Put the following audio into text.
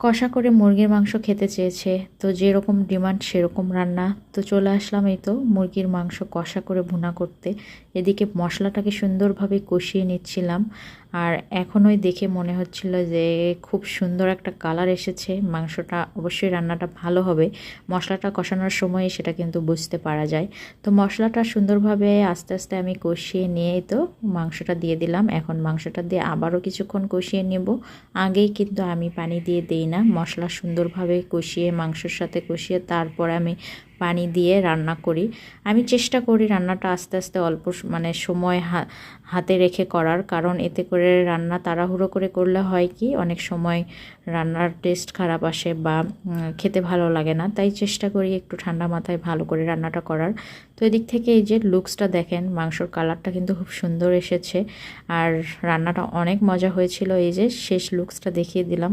কষা করে মুরগির মাংস খেতে চেয়েছে, তো যেরকম ডিমান্ড সেরকম রান্না। তো চলে আসলাম এই তো মুরগির মাংস কষা করে ভুনা করতে। এদিকে মশলাটাকে সুন্দরভাবে কষিয়ে নিচ্ছিলাম, আর এখনই দেখে মনে হচ্ছিল যে খুব সুন্দর একটা কালার এসেছে। মাংসটা অবশ্যই রান্নাটা ভালো হবে, মশলাটা কষানোর সময় সেটা কিন্তু বুঝতে পারা যায়। তো মশলাটা সুন্দরভাবে আস্তে আস্তে আমি কষিয়ে নিয়েই তো মাংসটা দিয়ে দিলাম। এখন মাংসটা দিয়ে আবারও কিছুক্ষণ কষিয়ে নেব। আগেই কিন্তু আমি পানি দিয়ে দিই না, মশলা সুন্দরভাবে কষিয়ে মাংসের সাথে কষিয়ে তারপর আমি পানি দিয়ে রান্না করি। আমি চেষ্টা করি রান্নাটা আস্তে আস্তে অল্প মানে সময় হাতে রেখে করার, কারণ এতে করে রান্না তাড়াহুড়ো করে করলে হয় কি অনেক সময় রান্নার টেস্ট খারাপ আসে বা খেতে ভালো লাগে না। তাই চেষ্টা করি একটু ঠান্ডা মাথায় ভালো করে রান্নাটা করার। তো এদিক থেকে এই যে লুকসটা দেখেন, মাংসর কালারটা কিন্তু খুব সুন্দর এসেছে আর রান্নাটা অনেক মজা হয়েছিল। এই যে শেষ লুকসটা দেখিয়ে দিলাম।